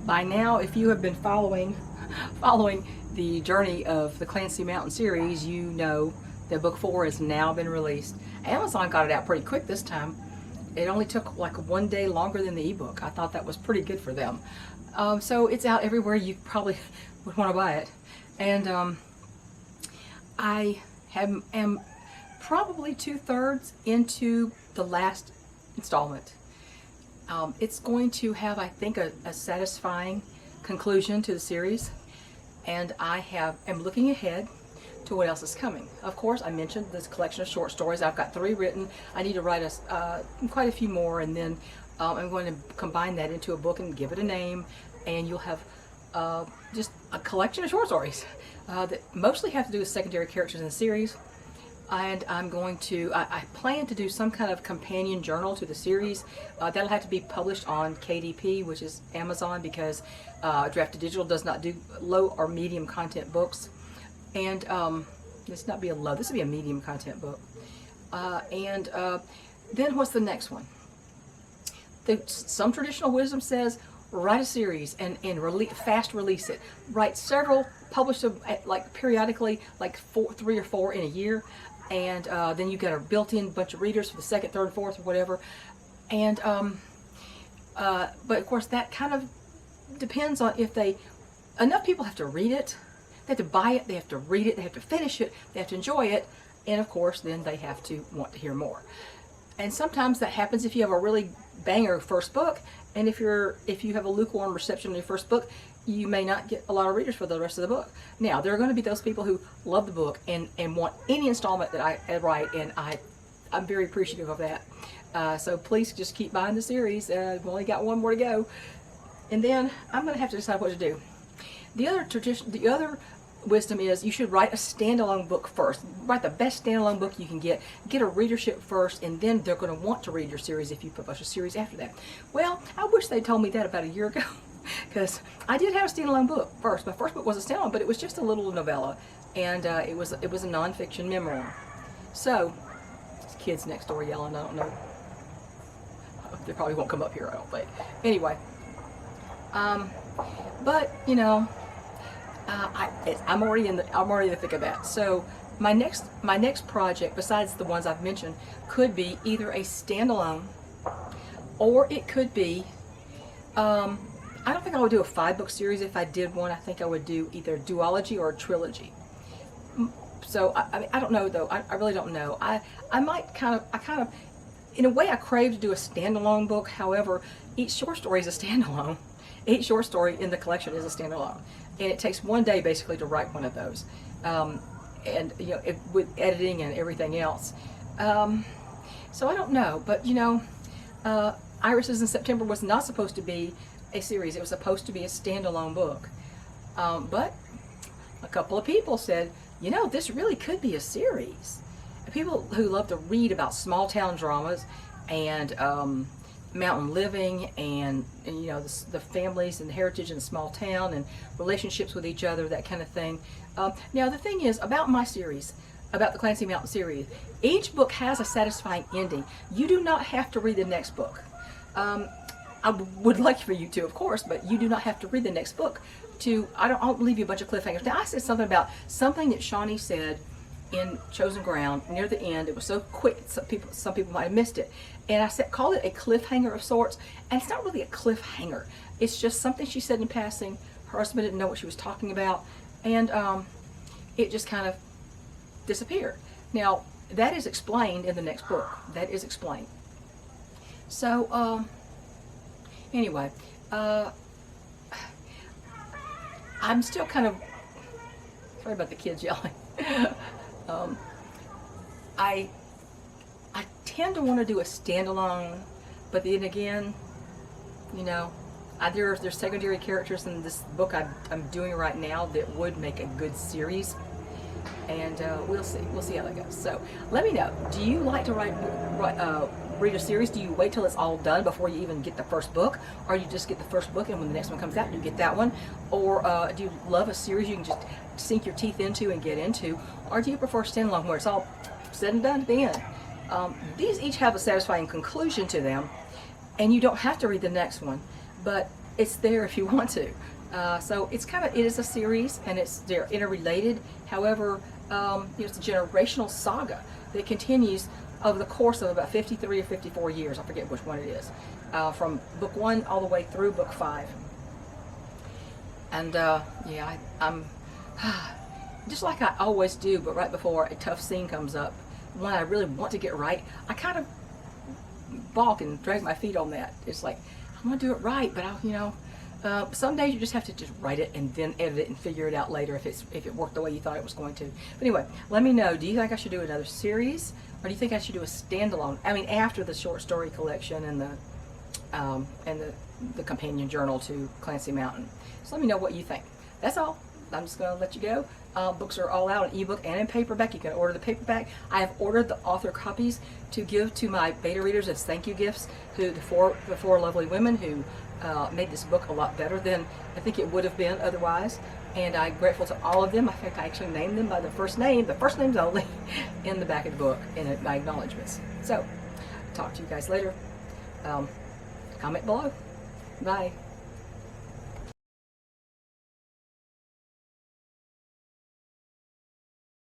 By now, if you have been following the journey of the Clancy Mountain series, you know that book 4 has now been released. Amazon got it out pretty quick this time. It only took like 1 day longer than the ebook. I thought that was pretty good for them. So it's out everywhere. You probably would want to buy it. And I am probably 2/3 into the last installment. It's going to have, I think, a satisfying conclusion to the series, and I am looking ahead to what else is coming. Of course, I mentioned this collection of short stories. I've got 3 written. I need to write quite a few more, and then I'm going to combine that into a book and give it a name, and you'll have just a collection of short stories that mostly have to do with secondary characters in the series. And I'm going to, I plan to do some kind of companion journal to the series. That'll have to be published on KDP, which is Amazon, because Drafted Digital does not do low or medium content books. And this not be a low, this would be a medium content book. Then what's the next one? Some traditional wisdom says write a series and fast release it. Write several, publish them like periodically, like 3 or 4 in a year. And then you get a built-in bunch of readers for the 2nd, 3rd, 4th, or whatever. And but of course that kind of depends on if enough people have to read it, they have to buy it, they have to read it, they have to finish it, they have to enjoy it, and of course then they have to want to hear more. And sometimes that happens if you have a really banger first book, and if you have a lukewarm reception in your first book, you may not get a lot of readers for the rest of the book. Now, there are going to be those people who love the book and want any installment that I write, and I'm very appreciative of that. So please just keep buying the series. We've only got 1 more to go. And then I'm going to have to decide what to do. The other wisdom is you should write a standalone book first. Write the best standalone book you can get. Get a readership first, and then they're going to want to read your series if you publish a series after that. Well, I wish they'd told me that about a year ago. Because I did have a standalone book first. My first book was a standalone, but it was just a little novella, and it was a nonfiction memoir. So, kids next door yelling. I don't know. They probably won't come up here, I don't think. Anyway, but you know, I'm already in the thick of that. So my next project, besides the ones I've mentioned, could be either a standalone, or it could be. I don't think I would do a 5-book series. If I did one, I think I would do either Duology or a Trilogy. So I don't know though. I really don't know. I might kind of, in a way, I crave to do a standalone book. However, each short story is a standalone. Each short story in the collection is a standalone, and it takes 1 day basically to write one of those, and you know, with editing and everything else. So I don't know, but you know, Irises in September was not supposed to be a series. It was supposed to be a standalone book, but a couple of people said, you know, this really could be a series. And people who love to read about small town dramas and mountain living and you know, the families and the heritage in a small town and relationships with each other, that kind of thing. Now the thing is about my series, about the Clancy Mountain series, each book has a satisfying ending. You do not have to read the next book. I would like for you to, of course, but you do not have to read the next book I don't leave you a bunch of cliffhangers. Now, I said something about something that Shawnee said in Chosen Ground near the end. It was so quick, some people might have missed it. And I called it a cliffhanger of sorts, and it's not really a cliffhanger. It's just something she said in passing. Her husband didn't know what she was talking about, and it just kind of disappeared. Now, that is explained in the next book. That is explained. So, anyway, I'm still kind of, sorry about the kids yelling. I tend to want to do a standalone, but then again, you know, there's secondary characters in this book I'm doing right now that would make a good series, and we'll see how that goes. So let me know, do you like to read a series? Do you wait till it's all done before you even get the first book, or you just get the first book and when the next one comes out you get that one? Or do you love a series you can just sink your teeth into and get into, or do you prefer standalone where it's all said and done at the end? These each have a satisfying conclusion to them, and you don't have to read the next one, but it's there if you want to. So it is a series, and they're interrelated. However, it's a generational saga that continues over the course of about 53 or 54 years. I forget which one it is, from book 1 all the way through book 5. And yeah, I'm just like I always do, but right before a tough scene comes up, one I really want to get right, I kind of balk and drag my feet on that. It's like, I want to do it right, but some days you just have to just write it and then edit it and figure it out later if it worked the way you thought it was going to. But anyway, let me know, do you think I should do another series, or do you think I should do a standalone? I mean, after the short story collection and the companion journal to Clancy Mountain. So let me know what you think. That's all. I'm just going to let you go. Books are all out in ebook and in paperback. You can order the paperback. I have ordered the author copies to give to my beta readers as thank you gifts, to the four lovely women who made this book a lot better than I think it would have been otherwise. And I'm grateful to all of them. In fact, I actually named them by the first names only, in the back of the book, in my acknowledgments. So, talk to you guys later. Comment below. Bye.